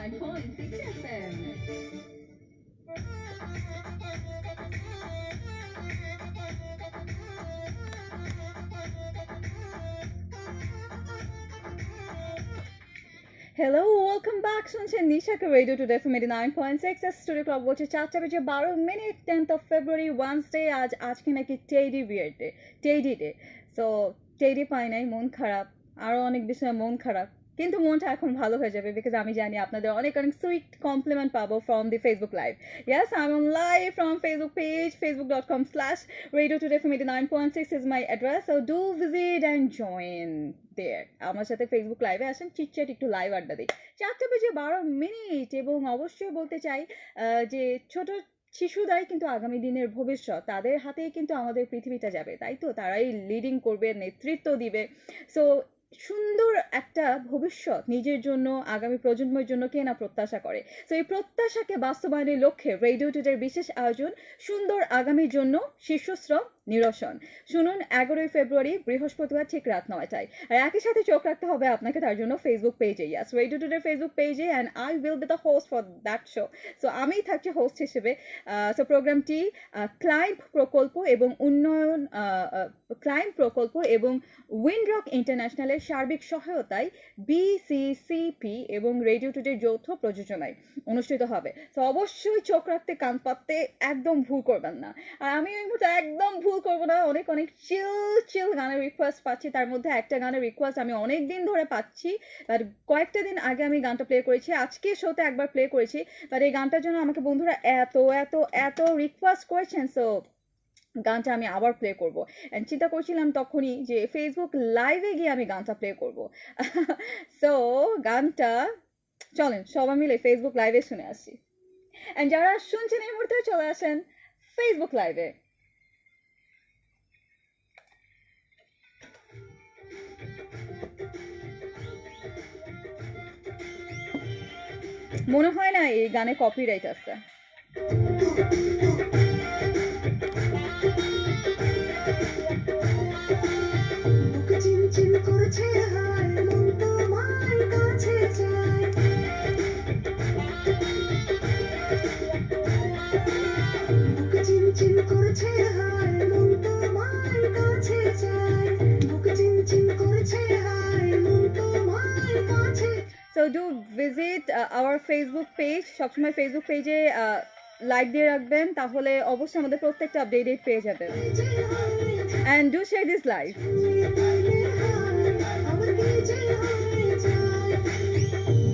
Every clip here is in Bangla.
89.6 FM. হ্যালো ওয়েলকাম ব্যাক শুনছেন নিশাকে রেডিও টু এফএম 89.6 স্টুডিও ক্লক বলছে 4টা বেজে 12 minute 10th of February Wednesday আজকে নাকি teddy bear day teddy day so teddy পাই নাই মন খারাপ আরও অনেক বিষয়ে মন খারাপ কিন্তু মনটা এখন ভালো হয়ে যাবে বিকজ আমি জানি আপনাদের অনেক অনেক সুইট কমপ্লিমেন্ট পাবো from the Facebook live yes I am live from Facebook page facebook.com/radio2fm 89.6 is my address so do visit and join there আমার সাথে ফেসবুক লাইভে আসেন চিটচ্যাট একটু লাইভ আড্ডা দিই 4টা বেজে 12 মিনিট এবং অবশ্যই বলতে চাই যে ছোট শিশুরাই কিন্তু আগামী দিনের ভবিষ্যৎ তাদের হাতেই কিন্তু আমাদের পৃথিবীটা যাবে তাই তো তারাই লিডিং করবে নেতৃত্ব দিবে সো সুন্দর একটা ভবিষ্যৎ নিজের জন্য আগামী প্রজন্মের জন্য কে না প্রত্যাশা করে তো এই প্রত্যাশাকে বাস্তবায়নের লক্ষ্যে রেডিও টুডের বিশেষ আয়োজন সুন্দর আগামীর জন্য শীর্ষশ্রম নিরসন শুনুন 11 ফেব্রুয়ারি বৃহস্পতিবার ঠিক রাত 9টায় আর একই সাথে চোখ রাখতে হবে আপনাকে তার জন্য ফেসবুক পেজে ইয়াস রেডিও টুডের ফেসবুক পেজে and I will be the host for that show so আমিই থাকছি হোস্ট হিসেবে সো প্রোগ্রামটি ক্লাইম্ব প্রকল্প এবং উন্নয়ন ক্লাইম্ব প্রকল্প এবং উইন্ডরক ইন্টারন্যাশনালের সার্বিক সহায়তায় বিসিসিপি এবং রেডিও টুডের যৌথ প্রযোজনায় অনুষ্ঠিত হবে তো অবশ্যই চোখ রাখতে কান পাততে একদম ভুল করবেন না আর আমি এই মুহূর্তে একদম ভুল করবো না অনেক অনেক চিল গানের রিকোয়েস্ট পাচ্ছি তার মধ্যে একটা গানের রিকোয়েস্ট আমি অনেক দিন ধরে পাচ্ছি বাট কয়েকটা দিন আগে আমি গানটা প্লে করেছি আজকে শোতে একবার প্লে করেছি বাট এই গানটার জন্য আমাকে বন্ধুরা এত এত এত রিকোয়েস্ট করেছেন সো গানটা আমি আবার প্লে করবো অ্যান্ড চিন্তা করছিলাম তখনই যে ফেসবুক লাইভে গিয়ে আমি গানটা প্লে করবো সো গানটা চলেন সবাই মিলে ফেসবুক লাইভে শুনে আসি অ্যান্ড যারা শুনছেন এই মুহূর্তে চলে আসেন ফেসবুক লাইভে মনে হয় না এই গানে কপিরাইট আছে So do visit our Facebook page সবসময় ফেসবুক পেজে লাইক দিয়ে রাখবেন তাহলে অবশ্যই আমাদের প্রত্যেকটা আপডেট পেয়ে যাবেন and do share this live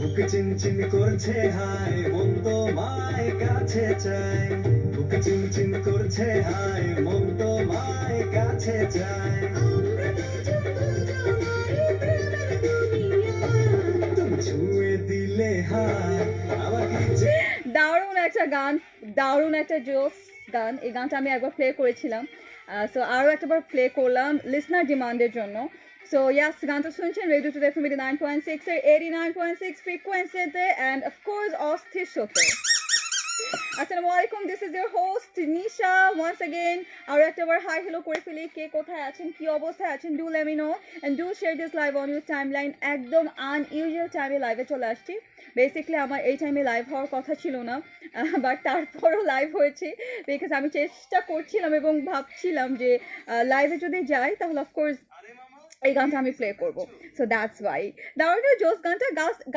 বুকে চিনচিন করছে হায় মন তোমায় কাছে চায় বুকে চিনচিন করছে হায় মন তোমায় কাছে চায় ছুঁয়ে দিলে হায় দারুণ একটা গান দারুণ একটা জোস গান এই গানটা আমি একবার প্লে করেছিলাম সো আরও একটাবার প্লে করলাম লিসনার ডিমান্ডের জন্য সো ইয়াস গানটা শুনছেন রেডিও টু এফএম 89.6 এর 89.6 ফ্রিকোয়েন্সিতে অ্যান্ড অফকোর্স অস্থির শোতে আসসালামু আলাইকুম this is your host Nisha once again আরও একটাবার হাই হ্যালো করে ফেলি কে কোথায় আছেন কি অবস্থায় আছেন do let me no and do share this live on your time line একদম আনইউজুয়াল টাইমে লাইভে চলে আসছি বেসিকলি আমার এই টাইমে লাইভ হওয়ার কথা ছিল না বাট তারপরও লাইভ হয়েছে বিকজ আমি চেষ্টা করছিলাম এবং ভাবছিলাম যে লাইভে যদি যাই তাহলে অফকোর্স এই গানটা আমি প্লে করবো সো দ্যাটস ওয়াই দারুণ জোস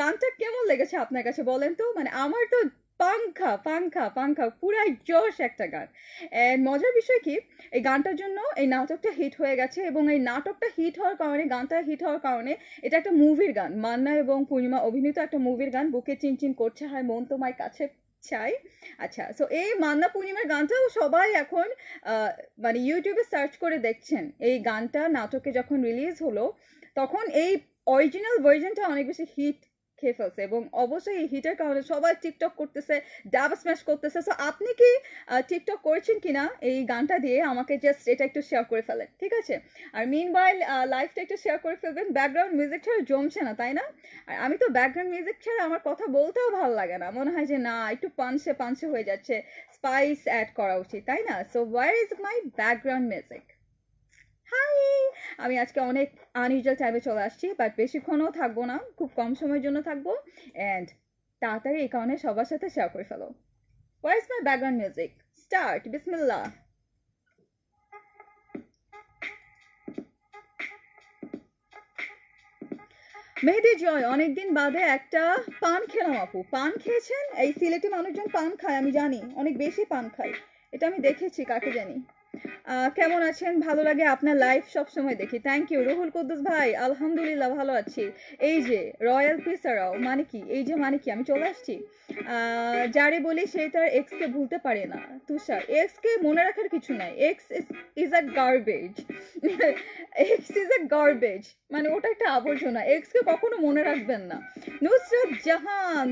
গানটা কেমন লেগেছে আপনার কাছে বলেন তো মানে আমার তো পাংখা পাংখা পাংখা পুরাই জোশ একটা গান অ্যান্ড মজার বিষয় কি এই গানটার জন্য এই নাটকটা হিট হয়ে গেছে এবং এই নাটকটা হিট হওয়ার কারণে গানটা হিট হওয়ার কারণে এটা একটা মুভির গান মান্না এবং পূর্ণিমা অভিনীত একটা মুভির গান বুকে চিনচিন করছে হয় মন তোমায় কাছে চাই আচ্ছা সো এই মান্না পূর্ণিমার গানটাও সবাই এখন মানে ইউটিউবে সার্চ করে দেখছেন এই গানটা নাটকে যখন রিলিজ হলো তখন এই অরিজিনাল ভার্জনটা অনেক বেশি হিট খেয়ে ফেলছে এবং অবশ্যই এই হিটের কারণে সবাই টিকটক করতেছে ডাব স্ম্যাশ করতেছে সো আপনি কি টিকটক করেছেন কিনা এই গানটা দিয়ে আমাকে জাস্ট এটা একটু শেয়ার করে ফেলেন ঠিক আছে আর মিনওয়াইল লাইভটা একটু শেয়ার করে ফেলবেন ব্যাকগ্রাউন্ড মিউজিক ছাড়া জমছে না তাই না আর আমি তো ব্যাকগ্রাউন্ড মিউজিক ছাড়া আমার কথা বলতেও ভালো লাগে না মনে হয় যে না একটু পাঞ্চে হয়ে যাচ্ছে স্পাইস অ্যাড করা উচিত তাই না so where is my background music hi আমি আজকে অনেক আনইউজুয়াল টাইমে চলে আসছি বাট বেশিক্ষণও থাকবো না খুব কম সময়ের জন্য থাকবো অ্যান্ড তাড়াতাড়ি এই কারণে সবার সাথে শেয়ার করে ফেলো। Where is my background music? Start. Bismillah. মেহেদি জয়, অনেকদিন বাদে একটা পান খেলাম আপু। পান খেয়েছেন? এই সিলেটি মানুষজন পান খায়, আমি জানি, অনেক বেশি পান খায়, এটা আমি দেখেছি, কাকে জানি। কেমন আছেন? ভালো লাগে আপনার লাইভ সবসময় দেখি। থ্যাংক ইউ রুহুল কুদ্দুস ভাই, আলহামদুলিল্লাহ ভালো আছি। এই যে রয়্যাল পিসারাও মানে কি, এই যে মানে কি, আমি চলে আসছি। যারে বলি সে তার এক্সকে ভুলতে পারে না। তুষার, এক্সকে মনে রাখার কিছু নাই, x is a garbage. X is a garbage, মানে ওটা একটা আবর্জনা, এক্সকে কখনো মনে রাখবেন না। নুসরাত জাহান,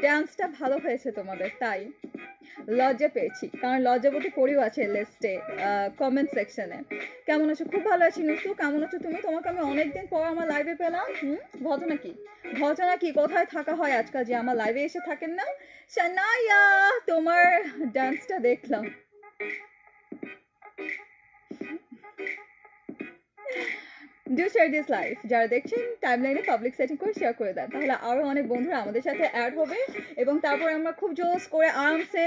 ডান্সটা ভালো হয়েছে তোমাদের, তাই লজ্জা পেয়েছি, কারণ লজ্জাবতী পড়েও আছে লিস্টে কমেন্ট সেকশনে। কেমন আছো? খুব ভালো আছি নুসু, কেমন আছো তুমি? তোমাকে আমি অনেকদিন পর আমার লাইভে পেলাম। ঘটনা কি, ঘটনা কি, কোথায় থাকা হয় আজকাল যে আমার লাইভে এসে থাকেন না? শানায়া, তোমার ডান্সটা দেখলাম। ডু শেয়ার দিস লাইভ, যারা দেখছেন টাইমলাইনে পাবলিক সেটিং করে শেয়ার করে দেন, তাহলে আরও অনেক বন্ধুরা আমাদের সাথে অ্যাড হবে এবং তারপর আমরা খুব জোস করে আরামসে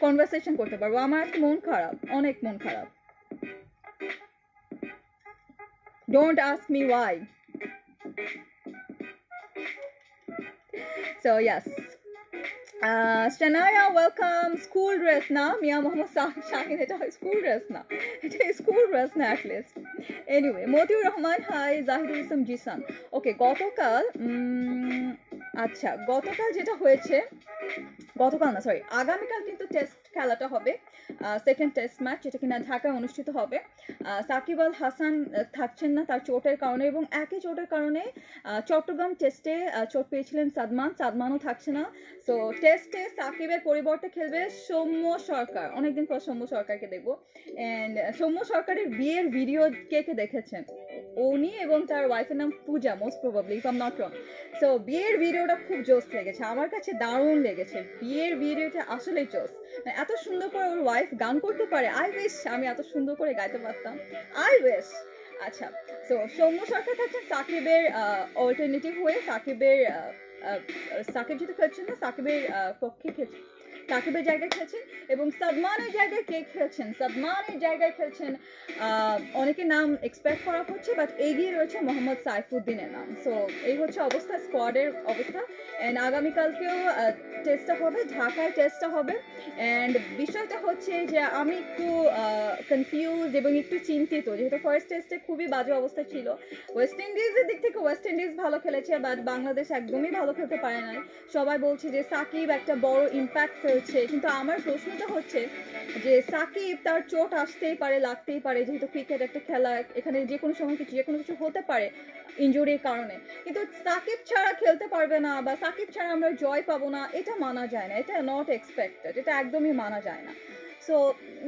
কনভারসেশন করতে পারবো। আমার মন খারাপ, অনেক মন খারাপ। Don't ask me why. So yes, Shanaya welcome. School dress না মিয়া মোহাম্মদ শাহিন, এটা স্কুল ড্রেস না, এটা স্কুল ড্রেস না at least. Anyway, Motiur Rahman hi, Zahidul Islam Jisan. Okay, গতকাল আচ্ছা গতকাল যেটা হয়েছে, গতকাল না সরি আগামীকাল কিন্তু টেস্ট খেলাটা হবে, সেকেন্ড টেস্ট ম্যাচ, যেটা কিনা ঢাকায় অনুষ্ঠিত হবে। সাকিব আল হাসান থাকছেন না তার চোটের কারণে, এবং একই চোটের কারণে চট্টগ্রাম টেস্টে চোট পেয়েছিলেন সাদমানও থাকছে না। সো টেস্টে সাকিবের পরিবর্তে খেলবে সৌম্য সরকার। অনেকদিন পর সৌম্য সরকারকে দেখবো। অ্যান্ড সৌম্য সরকারের বিয়ের ভিডিও কে কে দেখেছেন? উনি এবং তার ওয়াইফের নাম Puja, most probably, if I am not wrong. So বিয়ের ভিডিওটা খুব জোস লেগেছে, আমার কাছে দারুণ লেগেছে। বিয়ের ভিডিওটা আসলেই জোস, মানে এত সুন্দর করে ওর ওয়াইফ গান করতে পারে। আই উইশ আমি এত সুন্দর করে গাইতে পারতাম, আই উইশ। আচ্ছা, সো সৌম্য সরকার থাকছেন সাকিবের অল্টারনেটিভ হয়ে। সাকিব যেহেতু খেলছেন না, সাকিবের পক্ষে খেলছেন, সাকিবের জায়গায় খেলছেন, এবং সাদমানের জায়গায় কে খেলছেন? সাদমানের জায়গায় খেলছেন অনেকের নাম এক্সপেক্ট করা হচ্ছে, বাট এগিয়ে রয়েছে মোহাম্মদ সাইফুদ্দিনের নাম। সো এই হচ্ছে অবস্থা, স্কোয়াডের অবস্থা। অ্যান্ড আগামীকালকেও টেস্টটা হবে, ঢাকায় টেস্টটা হবে। অ্যান্ড বিষয়টা হচ্ছে যে আমি একটু কনফিউজ এবং একটু চিন্তিত, যেহেতু ফার্স্ট টেস্টে খুবই বাজে অবস্থা ছিল। ওয়েস্ট ইন্ডিজের দিক থেকে ওয়েস্ট ইন্ডিজ ভালো খেলেছে, বাট বাংলাদেশ একদমই ভালো খেলতে পারে নাই। সবাই বলছে যে সাকিব একটা বড় ইম্প্যাক্ট ফেলছে, কিন্তু আমার প্রশ্নটা হচ্ছে যে সাকিব, তার চোট আসতেই পারে, লাগতেই পারে, যেহেতু ক্রিকেট একটা খেলা, এখানে যে কোনো সময় যে কোনো কিছু হতে পারে ইনজুরির কারণে, কিন্তু সাকিব ছাড়া খেলতে পারবে না বা সাকিব ছাড়া আমরা জয় পাবো না, এটা মানা যায় না, এটা নট এক্সপেক্টেড, এটা একদমই মানা যায় না। সো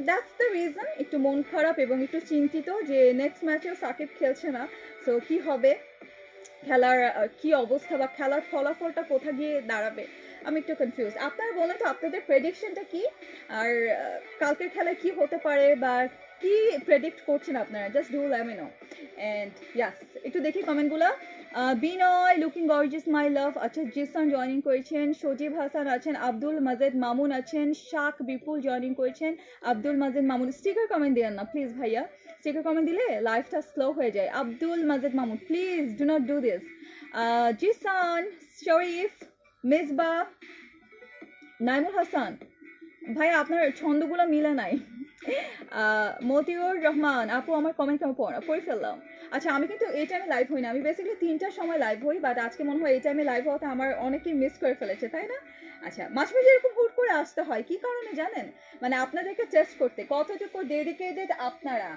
দ্যাটস দ্য রিজন, একটু মন খারাপ এবং একটু চিন্তিত যে নেক্সট ম্যাচেও সাকিব খেলছে না। সো কি হবে, খেলার কি অবস্থা বা খেলার ফলাফলটা কোথা গিয়ে দাঁড়াবে, আমি একটু কনফিউজ। আপনারা বলেন তো আপনাদের প্রেডিকশনটা কি, আর কালকের খেলায় কি হতে পারে বা কি প্রেডিক্ট করছেন আপনারা, just do let me know. And yes, একটু দেখি কমেন্টগুলো। বিনয় লুকিং গর্জিয়াস মাই লাভ, আচ্ছা জিসান জয়েনিং করেছেন, সজীব হাসান আছেন, আব্দুল মাজেদ মামুন আছেন, শাক বিপুল জয়েনিং করেছেন, আব্দুল মাজেদ মামুন। স্টিকার কমেন্ট দেন না প্লিজ ভাইয়া, স্টিকার কমেন্ট দিলে লাইফটা স্লো হয়ে যায়। Abdul Majed Mamun, please do not do this. Jisan, Sharif, Mezba, Naimul Hasan, ভাই আপনার ছন্দগুলো মিলে নাই। মতিউর রহমান আপু, আমার কমেন্ট কেমন পড়ে ফেললাম। আচ্ছা, আমি কিন্তু এই টাইমে লাইভ হই না, আমি বেসিক্যালি 3টার সময় লাইভ হই, বাট আজকে মনে হয় এই টাইমে লাইভ হওয়াতে আমার অনেকেই মিস করে ফেলেছে, তাই না? আচ্ছা, মাঝে মাঝে এরকম হুট করে আসতে হয়, কি কারণে জানেন? মানে আপনাদেরকে টেস্ট করতে কতটুকু ডেডিকেটেড আপনারা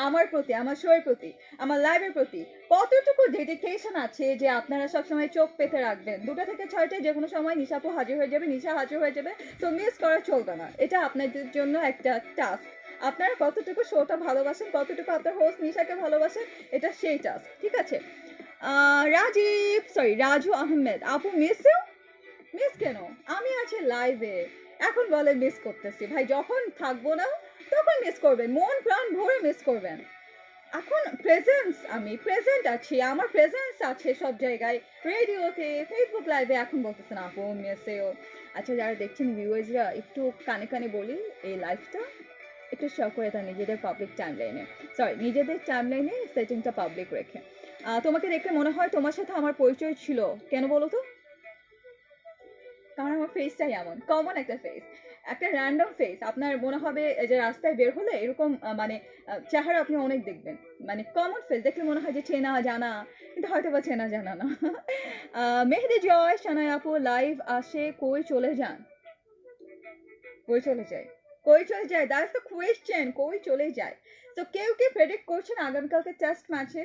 আমার প্রতি, আমার শোয়ের প্রতি, আমার লাইভের প্রতি কতটুকু ডেডিকেশন আছে যে আপনারা সবসময় চোখ পেতে রাখবেন। 2টা থেকে 6টায় যে কোনো সময় নিশাপু হাজির হয়ে যাবে, নিশা হাজির হয়ে যাবে, তো মিস করা চলবে না, এটা আপনাদের জন্য একটা টাস্ক। আপনারা কতটুকু শোটা ভালোবাসেন, কতটুকু আপনার হোস্ট নিশাকে ভালোবাসেন, এটা সেই টাস্ক, ঠিক আছে? রাজু আহমেদ আপু, মিস কেন? আমি আছি লাইভে, এখন বলে মিস করতেছি। ভাই যখন থাকবো না তখন মিস করবেন, মন প্রাণ ভরে মিস করবেন। এখন আমি প্রেজেন্ট আছি, আমার প্রেজেন্স আছে সব জায়গায়, রেডিওতে, ফেসবুক লাইভে। এখন বলতেছেন আপু মেসেও। আচ্ছা, যারা দেখছেন ভিউয়ার্সরা, একটু কানে কানে বলি, এই লাইভটা একটু শেয়ার করে দেন নিজেদের পাবলিক টাইমলাইনে, নিজেদের টাইমলাইনে সেটিংটা পাবলিক রেখে। তোমাকে দেখলে মনে হয় তোমার সাথে আমার পরিচয় ছিল, কেন বলো তো? কারণ আমার ফেসটাই এমন কমন একটা ফেস, একটা র্যান্ডম ফেস। আপনার মনে হবে যে রাস্তায় বের হলে এরকম মানে চেহারা আপনি অনেক দেখবেন, মানে কমন ফেস দেখলে মনে হয় যে চেনা জানা, কিন্তু হয়তো বা চেনা জানা না। মেহেদি জয়, সানাই আপু লাইভ আসে, কই চলে যান? কই চলে যায়? কই চলে যায়? দ্যাটস দ্য কোয়েশ্চেন, কই চলে যায়? তো কেউ কি প্রেডিক্ট করছেন আগামীকালকে টেস্ট ম্যাচে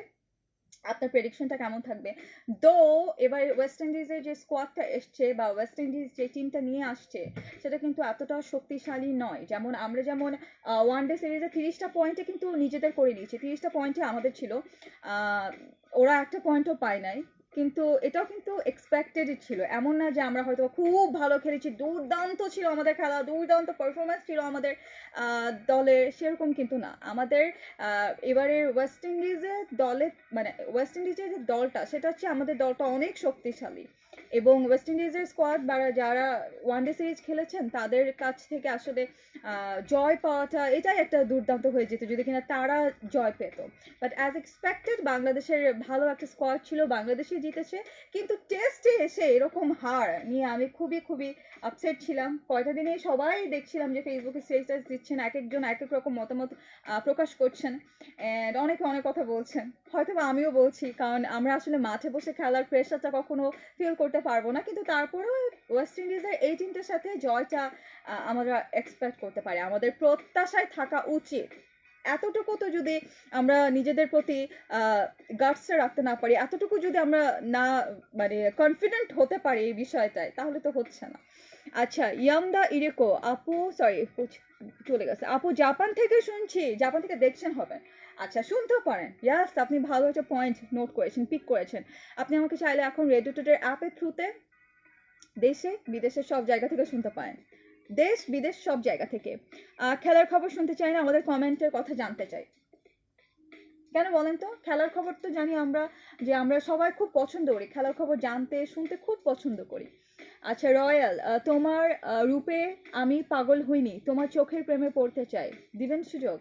আপনার প্রেডিকশনটা কেমন থাকবে? দো এবার ওয়েস্ট ইন্ডিজের যে স্কোয়াডটা এসছে, বা ওয়েস্ট ইন্ডিজ যে টিমটা নিয়ে আসছে, সেটা কিন্তু এতটা শক্তিশালী নয়। যেমন আমরা যেমন ওয়ান ডে সিরিজে 30টা পয়েন্টে কিন্তু নিজেদের করে নিয়েছি, 30টা পয়েন্টে আমাদের ছিল, ওরা একটা পয়েন্টও পায় নাই। কিন্তু এটাও কিন্তু এক্সপেক্টেডই ছিল, এমন না যে আমরা হয়তো খুব ভালো খেলেছি, দুর্দান্ত ছিল আমাদের খেলা, দুর্দান্ত পারফরমেন্স ছিল আমাদের দলের, সেরকম কিন্তু না। আমাদের এবারের ওয়েস্ট ইন্ডিজের দলে, মানে ওয়েস্ট ইন্ডিজের যে দলটা, সেটা হচ্ছে আমাদের দলটা অনেক শক্তিশালী, এবং ওয়েস্ট ইন্ডিজের স্কোয়াড বা যারা ওয়ানডে সিরিজ খেলেছেন তাদের কাছ থেকে আসলে জয় পাওয়াটা এটাই একটা দুর্দান্ত হয়ে যেত যদি কিনা তারা জয় পেত। বাট অ্যাজ এক্সপেক্টেড বাংলাদেশের ভালো একটা স্কোয়াড ছিল, বাংলাদেশে জিতেছে, কিন্তু টেস্টে এসে এরকম হার নিয়ে আমি খুবই খুবই আপসেট ছিলাম। কয়টা দিনে সবাই দেখছিলাম যে ফেসবুকে স্টেটাস দিচ্ছেন, এক একজন এক এক রকম মতামত প্রকাশ করছেন, অ্যান্ড অনেকে অনেক কথা বলছেন, হয়তো বা আমিও বলছি, কারণ আমরা আসলে মাঠে বসে খেলার প্রেশারটা কখনো ফিল করতে পারবো না, কিন্তু তারপরেও ওয়েস্ট ইন্ডিজের এই টিমটার সাথে জয়টা আমরা এক্সপেক্ট করতে পারি, আমাদের প্রত্যাশায় থাকা উচিত। এতটুকু তো যদি আমরা নিজেদের প্রতি গার্ডসটা রাখতে না পারি, এতটুকু যদি আমরা না মানে কনফিডেন্ট হতে পারি এই বিষয়টায়, তাহলে তো হচ্ছে না। আচ্ছা, ইয়ামদা ইরেকো আপু, সরি চলে গেছে আপু, জাপান থেকে শুনছি, জাপান থেকে দেখছেন হবে। আচ্ছা, শুনতেও পারেন, ইয়াস, আপনি ভালো একটা পয়েন্ট নোট করেছেন, পিক করেছেন। আপনি আমাকে চাইলে এখন রেডিও টুডের অ্যাপের থ্রুতে দেশে বিদেশে সব জায়গা থেকে শুনতে পারেন, দেশ বিদেশ সব জায়গা থেকে। খেলার খবর শুনতে চাই না, আমাদের কমেন্টের কথা জানতে চাই, কেন বলেন তো? খেলার খবর তো জানি আমরা, যে আমরা সবাই খুব পছন্দ করি খেলার খবর জানতে শুনতে, খুব পছন্দ করি। আচ্ছা রয়্যাল, তোমার রূপে আমি পাগল হইনি, তোমার চোখের প্রেমে পড়তে চাই, দিবেন সুযোগ?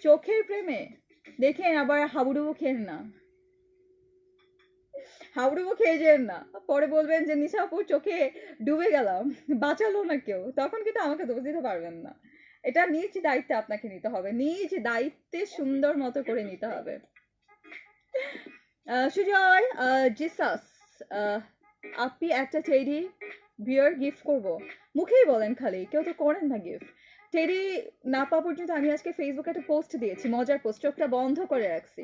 চোখের প্রেমে দেখেন, আবার হাবুডুবু খেন না, হাবুডুবু খেয়ে যেন না, পরে বলবেন যে নিশাপুর চোখে ডুবে গেলাম, বাঁচালো না কেউ, তখন কিন্তু আমাকে দোষ দিতে পারবেন না। এটা নিজ দায়িত্বে আপনাকে নিতে হবে, নিজ দায়িত্বে সুন্দর মতো করে নিতে হবে। সুজয়, জিসাস, আপনি একটা টেডি বিয়ার গিফট করব, মুখেই বলেন খালি, কেউ তো করেন না গিফট। টেডি না পাওয়া পর্যন্ত আমি আজকে ফেসবুকে একটা পোস্ট দিয়েছি, মজার পোস্ট, চোখটা বন্ধ করে রাখছি,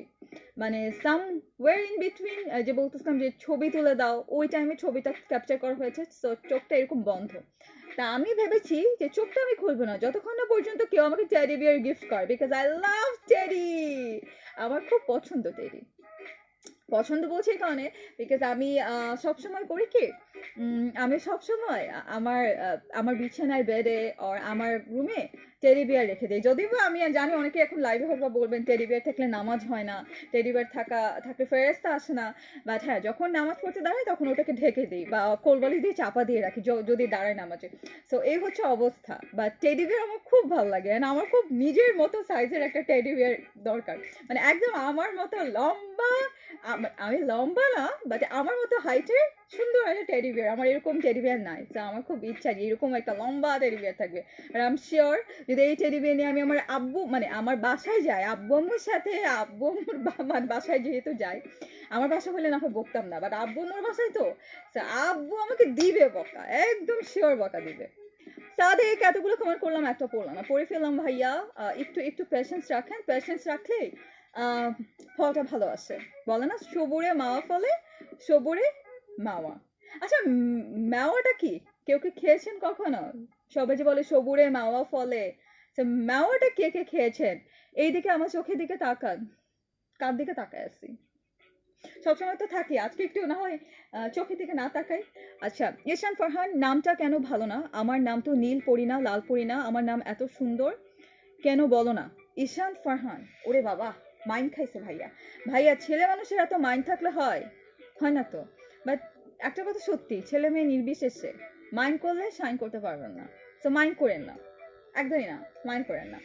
মানে সামওয়্যার ইন বিটুইন, যে বলতেছিলাম যে ছবি তুলে দাও, ওই টাইমে ছবিটা ক্যাপচার করা হয়েছে, সো চোখটা এরকম বন্ধ। তা আমি ভেবেছি যে চোখটা আমি খুলবো না যতক্ষণ না পর্যন্ত কেউ আমাকে টেডি বিয়ার গিফট করে, বিকজ আই লাভ টেডি, আমার খুব পছন্দ টেডি। পছন্দ বলছি এই কারণে, বিকজ আমি সবসময় করি কি, আমি সবসময় আমার বিছানার বেডে আর আমার রুমে টেডি বিয়ার রেখে দিই। যদিও বা আমি জানি অনেকে এখন লাইভে হয়তো বলবেন টেডি বিয়ার থাকলে নামাজ হয় না, টেডি বিয়ার থাকলে ফেরেস্তা আসে না, বাট হ্যাঁ, যখন নামাজ পড়তে দাঁড়াই তখন ওটাকে ঢেকে দিই বা কোলবালি দিয়ে চাপা দিয়ে রাখি যদি দাঁড়ায় নামাজে। সো এই হচ্ছে অবস্থা। বা টেডি বিয়ার আমার খুব ভালো লাগে, অ্যান্ড আমার খুব নিজের মতো সাইজের একটা টেডি বিয়ার দরকার, মানে একদম আমার মতো লম্বা, আমি লম্বা না, বাট আমার মতো হাইটের সুন্দর একটা টেডি বিয়ার, আমার এরকম টেডি বিয়ার নাই, তো আমার খুব ইচ্ছা যে এরকম একটা লম্বা টেডি বিয়ার থাকবে। আর আই এম শিওর যদি এই টেডি বিয়ার নিয়ে আমি আমার আব্বু, মানে আমার বাসায় যাই, আব্বু আম্মুর সাথে, আব্বু আম্মুর মানে বাসায় যেহেতু যাই, আমার বাসা হলে না হয় বকতাম না, বাট আব্বু আম্মুর বাসায় তো আব্বু আমাকে দিবে বকা, একদম শিওর বকা দিবে। সাদেক, এতগুলো কমেন্ট করলাম, একটা পড়লাম না, পড়ে ফেললাম ভাইয়া, একটু একটু পেশেন্স রাখেন, পেশেন্স রাখলেই ফলটা ভালো আসে, বলে না সবুরে মাওয়া ফলে, সবুরে মাওয়া। আচ্ছা, মাওয়াটা কি কেউ কি খেয়েছেন কখনো? সবাই যে বলে সবুরে মাওয়া ফলে, মাওয়াটা কে কে খেয়েছেন? এইদিকে আমার চোখের দিকে তাকান, কার দিকে তাকায় আছি? সবসময় তো থাকি, আজকে একটু না হয় চোখের দিকে না তাকাই। আচ্ছা, ইরশান ফারহান, নামটা কেন ভালো না? আমার নাম তো নীল পরি না, লাল পরি না, আমার নাম এত সুন্দর, কেন বলো না? ঈশান ফারহান, ওরে বাবা, মাইন্ড খাইছে ভাইয়া। ভাইয়া ছেলে মানুষের এত মাইন্ড থাকলে হয়? হয় না তো। বাট একটা কথা সত্যি, ছেলে মেয়ে নির্বিশেষে মাইন্ড করলে শাইন করতে পারবেন না। সো মাইন্ড করেন না, একদমই না, মাইন্ড করেন না।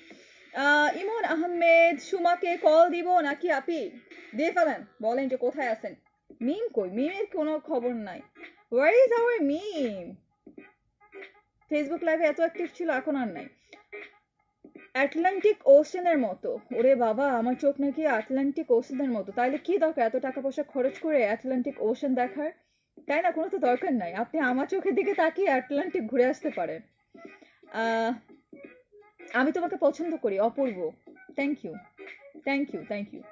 ইমন আহমেদ, সুমাকে কল দিব নাকি আপি? দিয়ে ফেলেন, বলেন যে কোথায় আছেন। মিম কই? মিমের কোনো খবর নাই। Where is our meme? Facebook লাইভে এত অ্যাক্টিভ ছিল, এখন আর নাই। আটলান্টিক ওশানের মতো। ওরে বাবা, আমার চোখ নাকি আটলান্টিক ওশানের মতো। তাইলে কি দরকার এত টাকা পয়সা খরচ করে আটলান্টিক ওশান দেখার? তাই না? কোনো তো দরকার নাই। আপনি আমার চোখের দিকে তাকিয়ে আটলান্টিক ঘুরে আসতে পারেন। আমি তোমাকে পছন্দ করি Apurba. Thank you, thank you, thank you.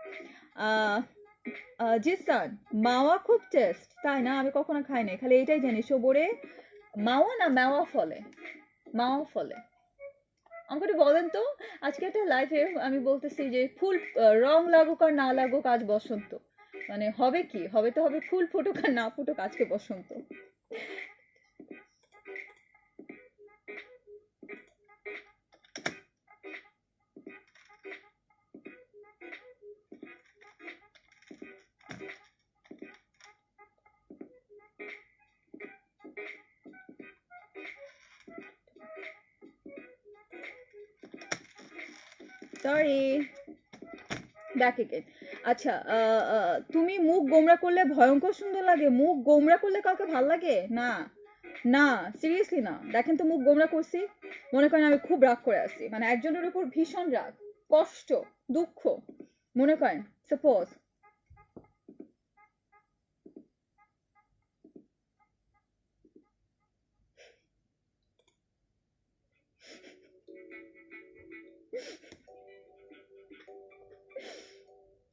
Jisan, Mawa খুব টেস্ট। তাই না? আমি কখনো খাই নাই, খালি এটাই জানি সবরে মাওয়া না মেওয়া ফলে, মাওয়া ফলে। আমাকে একটু বলেন তো, আজকে একটা লাইফে আমি বলতেছি যে ফুল রং লাগুক আর না লাগুক, আজ বসন্ত। মানে হবে কি হবে, তো হবে ফুল ফুটুক আর না ফুটুক, আজকে বসন্ত। Sorry, back again. আচ্ছা, তুমি মুখ গোমরা করলে ভয়ঙ্কর সুন্দর লাগে। মুখ গোমরা করলে কাউকে ভাল লাগে না? না, সিরিয়াসলি না। দেখেন তো মুখ গোমরা করছি, মনে করেন আমি খুব রাগ করে আছি, মানে একজনের উপর ভীষণ রাগ, কষ্ট, দুঃখ, মনে করেন সাপোজ।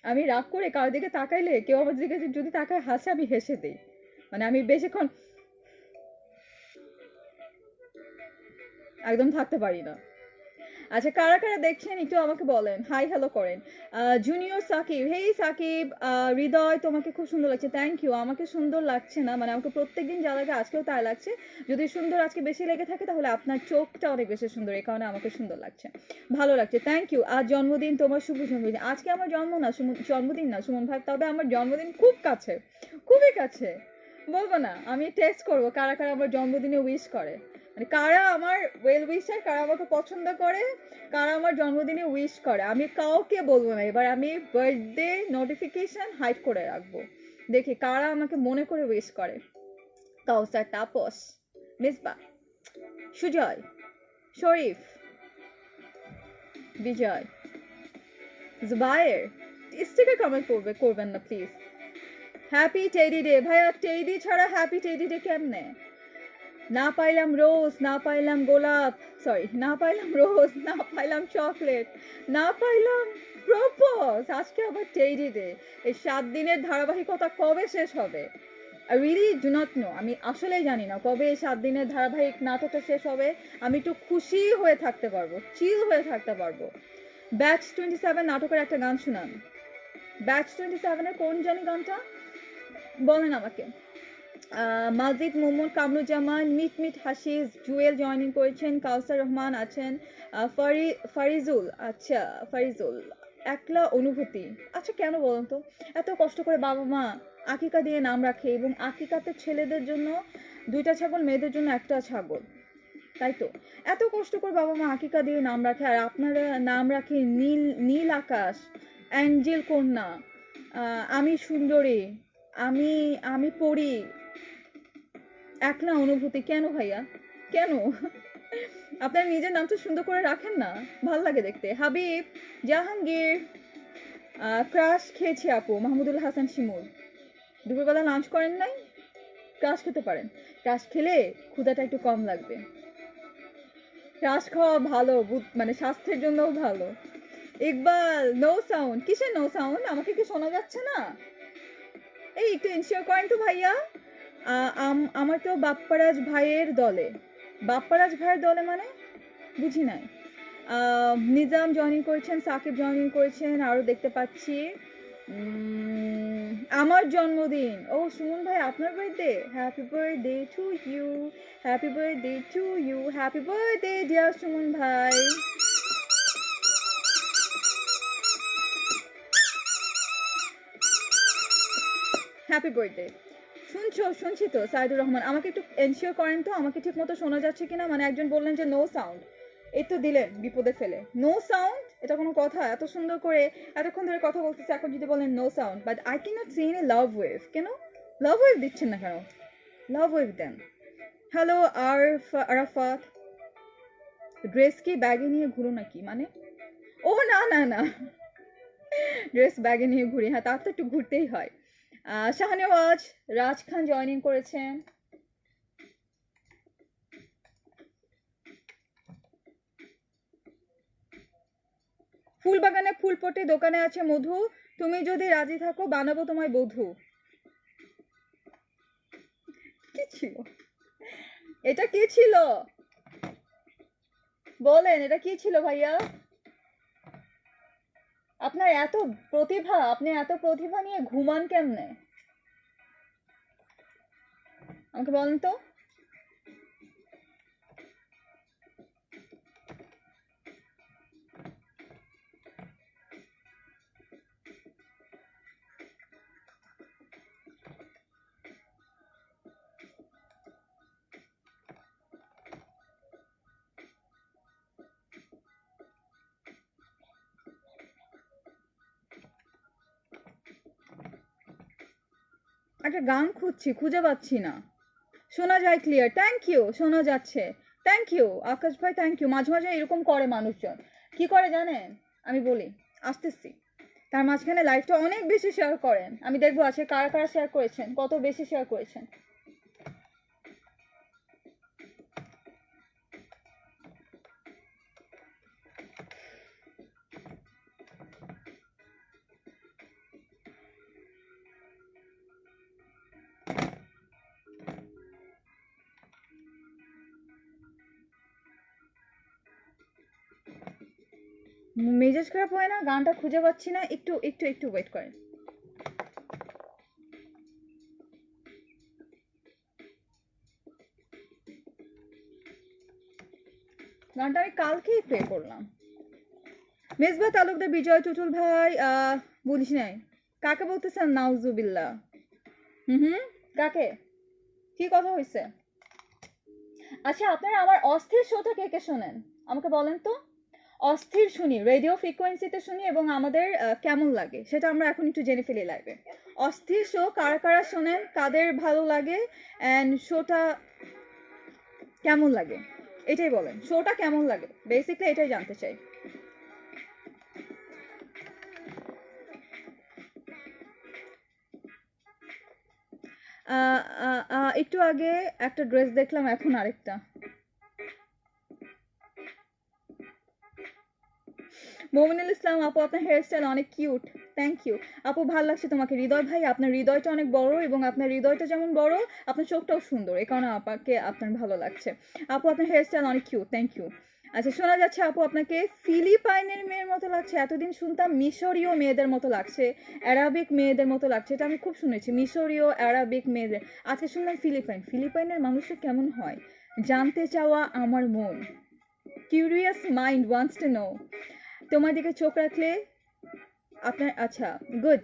আমি রাগ করে কারোর দিকে তাকাইলে কেউ আমার দিকে যদি তাকায় হাসে, আমি হেসে দিই। মানে আমি বেশিক্ষণ একদম থাকতে পারি না। আচ্ছা, কারা কারা দেখছেন একটু আমাকে বলেন, হাই হ্যালো করেন। Junior Sakib, hey Sakib. হৃদয়, তোমাকে খুব সুন্দর লাগছে। Thank you. আমাকে সুন্দর লাগছে না, মানে আমাকে প্রত্যেকদিন যা লাগে আজকেও তাই লাগছে। যদি সুন্দর আজকে বেশি লেগে থাকে তাহলে আপনার চোখটা অনেক বেশি সুন্দর, এই কারণে আমাকে সুন্দর লাগছে, ভালো লাগছে। Thank you. আজ জন্মদিন তোমার, শুভ জন্মদিন। আজকে আমার জন্মদিন না সুমন ভাই, তবে আমার জন্মদিন খুব কাছে, খুবই কাছে। বলবো না, আমি টেস্ট করবো কারা কারা আমার জন্মদিনে উইশ করে, মানে কারা আমার ওয়েল উইশার, কারা আমাকে পছন্দ করে, কারা আমার জন্মদিনে উইশ করে। আমি কাউকে বলবো না, এবার আমি বার্থডে নোটিফিকেশন হাইড করে রাখবো। দেখি কারা আমাকে মনে করে উইশ করে। কাউসার, তাপস, মিসবা, সুজয়, শরীফ, বিজয়, জুবায়ের। স্টিকার কমেন্ট করবেন না প্লিজ। Happy teddy day. ভাইয়া টেডি ছাড়া হ্যাপি টেডি ডে কেমনে? না পাইলাম রোজ, না পাইলাম গোলাপ, সরি, না পাইলাম রোজ, না পাইলাম চকলেট, না পাইলাম প্রপোজ, আজকে আবার টেডি ডে। এই 7 দিনের ধারাবাহিকতা কবে শেষ হবে? I really do not know. আমি আসলেই জানি না কবে এই 7 দিনের ধারাবাহিক নাটকটা শেষ হবে। আমি একটু খুশি হয়ে থাকতে পারবো, চিল হয়ে থাকতে পারবো। ব্যাচ 27 নাটকের একটা গান শুনান। ব্যাচ 27-এর কোন জানি গানটা বলেন আমাকে। Majid, Mohammad Kamruzzaman, meet meet Hasis, Jewel joining করেছেন, কাউসার রহমান আছেন, ফারিজুল, আচ্ছা ফারিজুল। একলা অনুভূতি। আচ্ছা কেন বলুন তো, এত কষ্ট করে বাবা মা আকিকা দিয়ে নাম রাখে, এবং আকিকাতে ছেলেদের জন্য 2টা ছাগল, মেয়েদের জন্য 1টা ছাগল, তাই তো? এত কষ্ট করে বাবা মা আকিকা দিয়ে নাম রাখে, আর আপনারা নাম রাখে নীল নীল আকাশ, অ্যাঞ্জেল কন্যা, আমি সুন্দরী, আমি আমি পড়ি। একলা অনুভূতি কেন ভাইয়া, কেন? আপনার নিজের নামটা সুন্দর করে রাখেন না, ভাল লাগে দেখতে। হাবিব, জাহাঙ্গীর, ক্রাশ খেয়েছি আপু, মাহমুদুল হাসান শিমুল। দুপুরবেলা লাঞ্চ করেন নাই? ক্রাশ খেতে পারেন, ক্রাশ খেলে ক্ষুধাটা একটু কম লাগবে। ক্রাশ খাওয়া ভালো, মানে স্বাস্থ্যের জন্যও ভালো। Iqbal, no sound. কিসের নো সাউন্ড? আমাকে কি শোনা যাচ্ছে না? এই একটু ইনশিওর করেন তো ভাইয়া। আমার তো বাপ্পারাজ ভাইয়ের দলে। বাপ্পারাজ ভাইয়ের দলে মানে বুঝি নাই। নিজাম জয়েনিং করেছেন, সাকিব জয়েনিং করেছেন, আরও দেখতে পাচ্ছি। আমার জন্মদিন, ও সুমন ভাই আপনার birthday. Happy birthday to you, happy birthday to you, happy birthday dear Sumon ভাই। Happy birthday. শুনছি তো সাইদুর রহমান, আমাকে একটু এনশিওর করেন তো আমাকে ঠিক মতো শোনা যাচ্ছে কিনা। মানে একজন বললেন যে নো সাউন্ড, এই তো দিলেন বিপদে ফেলে। নো সাউন্ড, এটা কোনো কথা? এত সুন্দর করে এতক্ষণ ধরে কথা বলতেছে, এখন যদি বলেন no sound. But I can not see any love wave. কেন লাভ ওয়েভ দিচ্ছেন না কেন? লাভ ওয়েভ দেন। হ্যালো আরাফাত, ড্রেস কি ব্যাগে নিয়ে ঘুরো নাকি? মানে ও না না না, ড্রেস ব্যাগে নিয়ে ঘুরি, হ্যাঁ তার তো একটু ঘুরতেই হয়। শাহনেওয়াজ রাজ খান জয়েনিং করেছেন। ফুল বাগানে ফুল পটে দোকানে আছে মধু, তুমি যদি রাজি থাকো বানাবো তোমায় বধূ। কি ছিল এটা? কি ছিল বলেন, এটা কি ছিল ভাইয়া? আপনার এত প্রতিভা, আপনি এত প্রতিভা নিয়ে ঘুমান কেমনে আমাকে বলেন তো। একটা গান খুঁজছি, খুঁজে পাচ্ছি না। শোনা যায় ক্লিয়ার, থ্যাংক ইউ। শোনা যাচ্ছে, থ্যাংক ইউ আকাশ ভাই, থ্যাংক ইউ। মাঝে মাঝে এরকম করে মানুষজন, কি করে জানেন? আমি বলি, আসতেছি। তার মাঝখানে লাইফটা অনেক বেশি শেয়ার করেন, আমি দেখবো আছে কারা কারা শেয়ার করেছেন, কত বেশি শেয়ার করেছেন। মেজাজ খারাপ হয় না, গানটা খুঁজে পাচ্ছি না, একটু একটু একটু ওয়েট করেন। গানটা আমি কালকেই প্লে করলাম। মেজবা তালুকদার, বিজয় টুটুল ভাই, বলিস নাই কাকে বলতেছেন? নাউজুবিল্লাহ। হুম, কাকে? কি কথা হয়েছে? আচ্ছা, আপনারা আমার অস্থির শোটা কে কে শোনেন আমাকে বলেন তো। অস্থির শুনি, রেডিও ফ্রিকোয়েন্সিতে শুনি, এবং আমাদের কেমন লাগে সেটা আমরা এখন একটু জেনে ফেলি লাইভে। অস্থির শো কারা কারা শোনেন, কাদের ভালো লাগে, অ্যান্ড শোটা কেমন লাগে এটাই বলেন। শোটা কেমন লাগে বেসিকলি এটাই জানতে চাই। একটু আগে একটা ড্রেস দেখলাম, এখন আরেকটা। মমিনুল ইসলাম আপু, আপনার হেয়ার স্টাইল অনেক কিউট, থ্যাংক ইউ আপু, ভালো লাগছে তোমাকে। হৃদয় ভাই, আপনার হৃদয়টা অনেক বড়, এবং আপনার হৃদয়টা যেমন বড় আপনার চোখটাও সুন্দর, এই কারণে আপাকে আপনার ভালো লাগছে। আপু আপনার হেয়ার স্টাইল অনেক কিউট, থ্যাংক ইউ। আচ্ছা, শোনা যাচ্ছে আপু আপনাকে ফিলিপাইনের মেয়ের মতো লাগছে। এতদিন শুনতাম মিশরীয় মেয়েদের মতো লাগছে, অ্যারাবিক মেয়েদের মতো লাগছে, এটা আমি খুব শুনেছি, মিশরীয় অ্যারাবিক মেয়েদের। আজকে শুনলাম ফিলিপাইনের মানুষের কেমন হয় জানতে চাওয়া আমার মন। Curious mind wants to know. তোমার দিকে চোখ রাখলে আপনার, আচ্ছা গুড।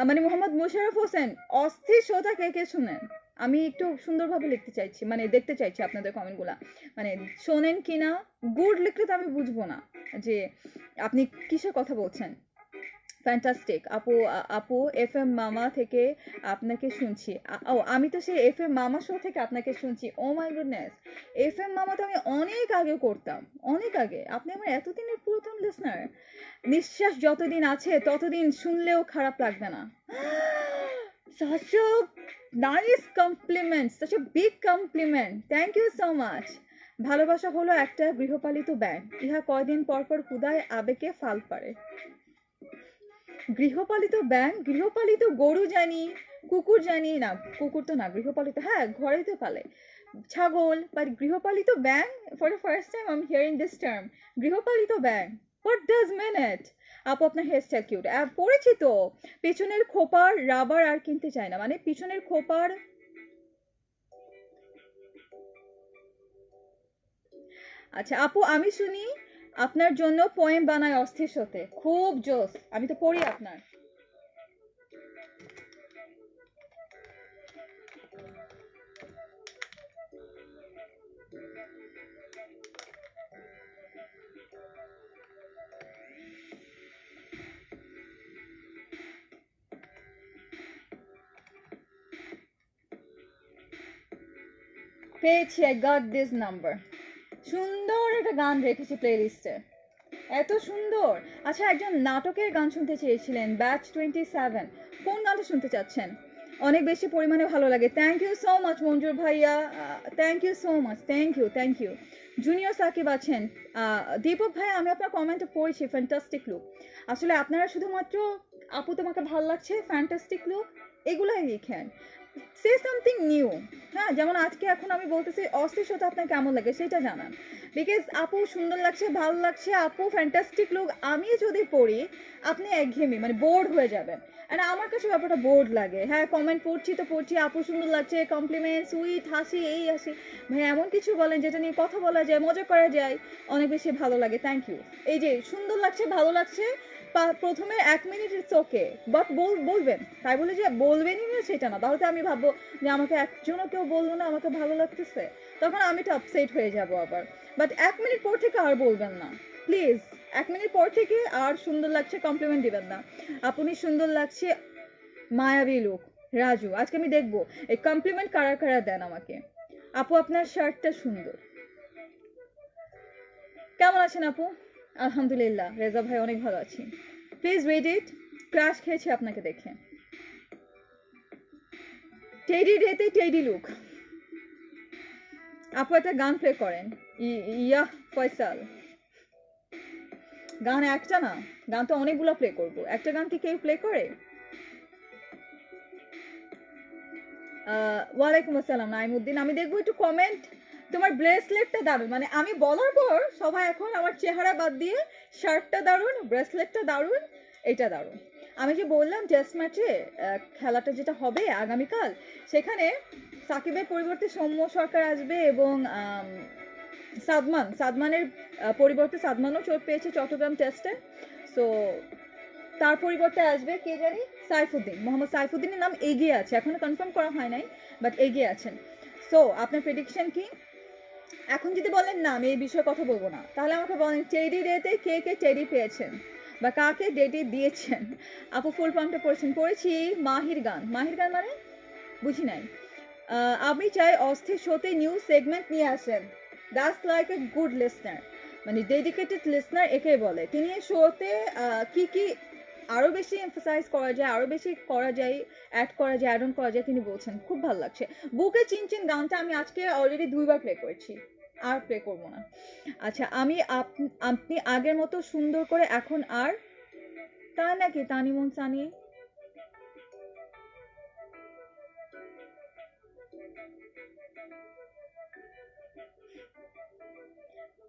মানে মোহাম্মদ মুশারফ হোসেন, অস্থির শোটা কে কে শুনেন? আমি একটু সুন্দরভাবে লিখতে চাইছি, মানে দেখতে চাইছি আপনাদের কমেন্টগুলা, মানে শোনেন কিনা। গুড লিখলে তো আমি বুঝবো না যে আপনি কিসের কথা বলছেন। ফ্যান্টাস্টিক আপু। আপু এফ এম মামা থেকে আপনাকে শুনছি। ও, আমি তো সেই এফ এম মামা শো থেকে আপনাকে শুনছি। ও মাই গুডনেস, এফ এম মামা তো আমি অনেক আগে করতাম, অনেক আগে। আপনি আমার এতদিনের পুরাতন লিসনার। নিঃশ্বাস যতদিন আছে ততদিন শুনলেও খারাপ লাগবে না। such a nice compliment, such a big compliment, thank you so much. ভালোবাসা হলো একটা গৃহপালিত ব্যাঙ, ইহা কয়দিন পর পর হুদায় আবেগে ফাল পারে। গৃহপালিত ব্যাঙ, গৃহপালিত গরু জানি, কুকুর জানি না, কুকুর তো না, গৃহপালিত, হ্যাঁ ঘরেই তো পালে ছাগল, বাট গৃহপালিত ব্যাঙ, for the first time I am hearing this term, গৃহপালিত ব্যাঙ, হোয়াট ডাজ মিন ইট। আপু আপনার হেয়ার স্টাইল কিউট, পড়েছি তো। পিছনের খোপার রাবার আর কিনতে চায় না, মানে পিছনের খোপার। আচ্ছা আপু, আমি শুনি আপনার জন্য পোয়েম বানায় অস্থির শোতে, খুব জোস, আমি তো পড়ি আপনার। পেয়েছি, আই গট দিস নাম্বার। সুন্দর একটা গান রেখেছি প্লে লিস্টে, এত সুন্দর। আচ্ছা, একজন নাটকের গান শুনতে চেয়েছিলেন, ব্যাচ 27। কোন গানটা শুনতে চাচ্ছেন? অনেক বেশি পরিমাণে ভালো লাগে। Thank you so much Manjur ভাইয়া, thank you so much, thank you. Junior Sakib আছেন, দীপক ভাই আমি আপনার কমেন্টে পড়েছি, ফ্যান্টাস্টিক লুক। আসলে আপনারা শুধুমাত্র আপু তোমাকে ভালো লাগছে, ফ্যান্টাস্টিক লুক, এগুলাই লিখেন, সে সামথিং নিউ। হ্যাঁ, যেমন আজকে এখন আমি বলতেছি অস্থিরতা আপনার কেমন লাগে সেটা জানান, বিকজ আপু সুন্দর লাগছে, ভালো লাগছে, আপু ফ্যান্টাস্টিক লুক, আমি যদি পড়ি আপনি একঘেয়েমি মানে বোর্ড হয়ে যাবেন। আর আমার কাছে ব্যাপারটা বোর্ড লাগে। হ্যাঁ, কমেন্ট পড়ছি তো পড়ছি, আপু সুন্দর লাগছে, কমপ্লিমেন্ট, সুইট, হাসি, এই হাসি, ভাই এমন কিছু বলেন যেটা নিয়ে কথা বলা যায়, মজা করা যায়, অনেক বেশি ভালো লাগে। Thank you. এই যে সুন্দর লাগছে, ভালো লাগছে, প্রথমে 1 মিনিট ইটস ওকে, বাট বলবেন, তাই বলে যে বলবেনই না সেটা না, তাহলে তো আমি ভাববো যে আমাকে একজনও কেউ বললো না আমাকে ভালো লাগতেছে, তখন আমি তো আপসেট হয়ে যাব আবার। বাট 1 মিনিট পর থেকে আর বলবেন না প্লিজ, 1 মিনিট পর থেকে আর সুন্দর লাগছে কমপ্লিমেন্ট দিবেন না। আপনি সুন্দর লাগছে, মায়াবী লুক, রাজু, আজকে আমি দেখবো এই কমপ্লিমেন্ট কারা কারা দেন আমাকে। আপু আপনার শার্টটা সুন্দর। কেমন আছেন আপু? আলহামদুলিল্লাহ, রেজা ভাই অনেক ভালো আছি। প্লিজ রেড ইট, ক্রাশ খেয়েছি আপনাকে দেখে। টেডি ডেতে টেডি লুক। আপু একটা গান প্লে করেন। ইয়া ফয়সাল, গান একটা না, গান তো অনেকগুলো প্লে করব, একটা গান কি কেউ প্লে করে? ওয়ালাইকুম আসসালাম নাইমুদ্দিন, আমি দেখবো একটু কমেন্ট। তোমার ব্রেসলেটটা দারুণ, মানে আমি বলার পর সবাই এখন আমার চেহারা বাদ দিয়ে শার্টটা দারুণ, ব্রেসলেটটা দারুণ, এটা দারুণ। আমি যে বললাম টেস্ট ম্যাচে খেলাটা যেটা হবে আগামীকাল, সেখানে সাকিবের পরিবর্তে সৌম্য সরকার আসবে এবং সাদমানের পরিবর্তে সাদমানও চোট পেয়েছে চট্টগ্রাম টেস্টে। সো তার পরিবর্তে আসবে কে জানি, সাইফুদ্দিন, মোহাম্মদ সাইফুদ্দিনের নাম এগিয়ে আছে, এখনো কনফার্ম করা হয় নাই, বাট এগিয়ে আছেন। সো আপনার প্রেডিকশন কি? এখন যদি বলেন না আমি এই বিষয়ে কথা বলবো না, তাহলে আমাকে বলেন টেডি ডেতে কে কে টেডি পেয়েছেন বা কাকে ডেটি দিয়েছেন? আপু ফুল পাম্পটা পড়েছি। মাহির গান, মাহির গান মানে বুঝি নাই। আমি চাই অস্থির শোতে নিউ সেগমেন্ট নিয়ে আসেন, that's like a good listener, মানে ডেডিকেটেড লিসনার একে বলে। তিনি শোতে কি কি আরো বেশি এমফাসাইজ করা যায়, আরো বেশি করা যায়, অ্যাড করা যায়, অ্যাড অন করা যায়, তিনি বলছেন, খুব ভালো লাগছে। বুকে চিনচিন গানটা আমি আজকে অলরেডি 2বার প্লে করেছি, আর প্লে করবো না। আচ্ছা, আমি আপনি আগের মতো সুন্দর করে এখন আর, তা নাকি তানিমন সানি?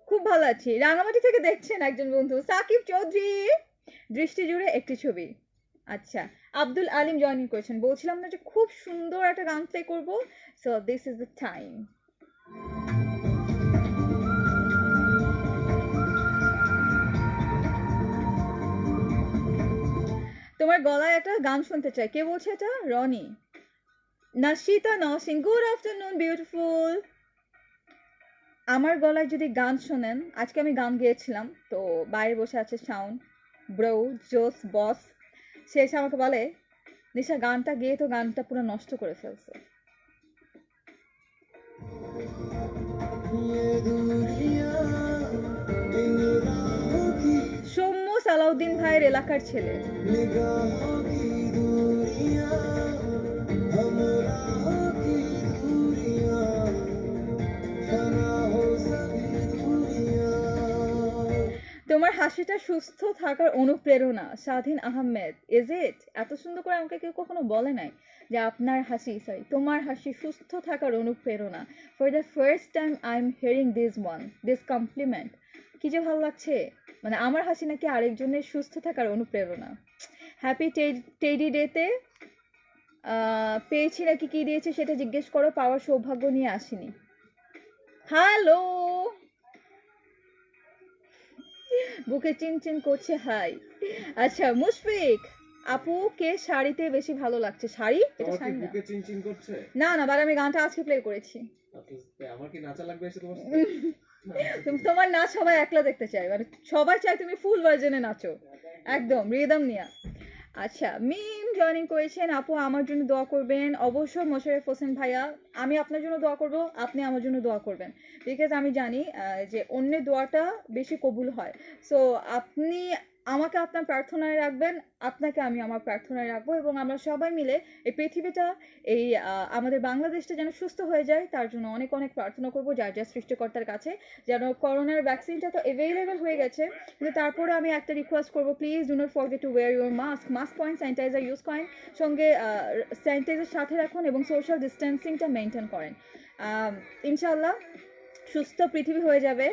খুব ভালো আছি। রাঙামাটি থেকে দেখছেন একজন বন্ধু, সাকিব চৌধুরী, দৃষ্টি জুড়ে একটি ছবি। আচ্ছা, আব্দুল আলিম জয়েনিং করেছেন, বলছিলাম না যে খুব সুন্দর একটা গান প্লে করবো, so this is the time. তোমার গলায় একটা গান শুনতে চাই, কে বলছে এটা? রনি নাশিতা নসিং, গুড আফটারনুন বিউটিফুল। আমার গলায় যদি গান শোনেন, আজকে আমি গান গেয়েছিলাম, তো বাইরে বসে আছে শাউন ব্রো, জোস বস, সে এসে আমাকে বলে নিশা গানটা গেয়ে তো গানটা পুরো নষ্ট করে ফেলছে। সৌম্য সালাউদ্দিন ভাইয়ের এলাকার ছেলে। তোমার হাসিটা সুস্থ থাকার অনুপ্রেরণা, স্বাধীন আহমেদ। Is it? এত সুন্দর করে আমাকে কেউ কখনো বলে নাই যে আপনার হাসি, সরি তোমার হাসি সুস্থ থাকার অনুপ্রেরণা। For the first time I am hearing this compliment. কি যে ভালো লাগছে, মানে আমার হাসি নাকি আরেকজনের সুস্থ থাকার অনুপ্রেরণা। হ্যাপি টেডি ডেতে পেয়েছি নাকি কি দিয়েছে সেটা জিজ্ঞেস করো, পাওয়ার সৌভাগ্য নিয়ে আসিনি। হ্যালো, বুকে চিনচিন করছে, হাই। আচ্ছা মুশফিক, আপুকে শাড়িতে বেশি ভালো লাগছে। শাড়ি? এটা শাড়ি না। বুকে চিনচিন করছে? না না, বাট আমি গানটা আজকে প্লে করেছি। আমার কি নাচা লাগবে এসে তোমার সাথে? তোমার নাচ সবাই একলা দেখতে চায়, মানে সবাই চায় তুমি ফুল ভার্জনে নাচো, একদম রিদম নিয়া। আচ্ছা, মিম জয়েনিং করেছেন। আপু আমার জন্য দোয়া করবেন। অবশ্যই মোশাররফ হোসেন ভাইয়া, আমি আপনার জন্য দোয়া করব, আপনি আমার জন্য দোয়া করবেন। বিকজ আমি জানি যে অন্যের দোয়াটা বেশি কবুল হয়। সো আপনি আমাকে আপনার প্রার্থনায় রাখবেন, আপনাকে আমি আমার প্রার্থনায় রাখবো, এবং আমরা সবাই মিলে এই পৃথিবীটা, এই আমাদের বাংলাদেশটা যেন সুস্থ হয়ে যায় তার জন্য অনেক অনেক প্রার্থনা করব যার যার সৃষ্টিকর্তার কাছে। যেন করোনার ভ্যাকসিনটা তো অ্যাভেলেবেল হয়ে গেছে, কিন্তু তারপরে আমি একটা রিকোয়েস্ট করবো, please do not forget to wear your mask. Mask point, sanitiser use করেন, সঙ্গে স্যানিটাইজার সাথে রাখুন এবং সোশ্যাল ডিস্টেন্সিংটা মেনটেন করেন। ইনশাল্লাহ সুস্থ পৃথিবী হয়ে যাবে।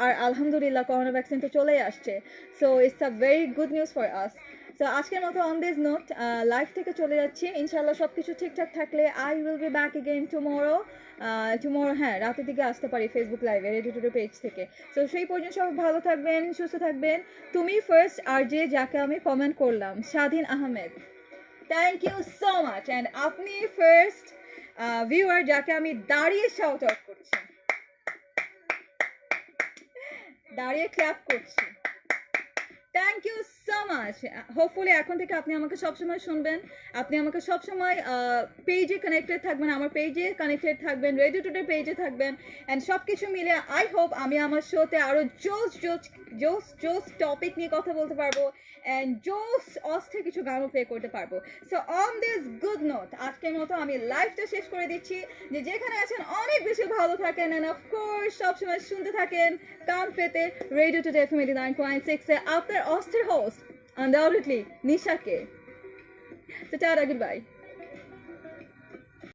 আর আলহামদুলিল্লাহ করোনা ভ্যাকসিন তো চলেই আসছে। So it's a very good news for us. So আজকের মতো অন দিস নোট লাইফ থেকে চলে যাচ্ছি। ইনশাল্লাহ সব কিছু ঠিকঠাক থাকলে I will be back again tomorrow. Tomorrow, হ্যাঁ, রাতের দিকে আসতে পারি ফেসবুক লাইভে রেডি টু ডু পেজ থেকে। সো সেই পর্যন্ত সব ভালো থাকবেন, সুস্থ থাকবেন। তুমি ফার্স্ট আর যে যাকে আমি কমেন্ট করলাম, Swadhin Ahmed, thank you so much. And আপনি ফার্স্ট ভিউয়ার যাকে আমি দাঁড়িয়ে শাউট আউট করছি, দাঁড়িয়ে ক্ল্যাপ করছি, thank you so much. Hopefully এখন থেকে আপনি আমাকে সবসময় শুনবেন, আপনি আমাকে সবসময় পেজে কানেক্টেড থাকবেন, আমার পেজে কানেক্টেড থাকবেন, রেডিও টুডে পেজে থাকবেন। অ্যান্ড সব কিছু মিলে আই হোপ আমি আমার শোতে আরও জোস জোস জোস জোস টপিক নিয়ে কথা বলতে পারবো, অ্যান্ড জোস অস্থির কিছু গানও প্লে করতে পারবো। So on this good note আজকের মতো আমি লাইভটা শেষ করে দিচ্ছি। যে যেখানে আছেন অনেক বেশি ভালো থাকেন, অ্যান্ড অফকোর্স সবসময় শুনতে থাকেন কান পেতে রেডিও টুডে এফএম 89.6 এ আপনার অস্থির হোস্ট আনডাউটেডলি নিশাকে। তো টাটা, গুড বাই।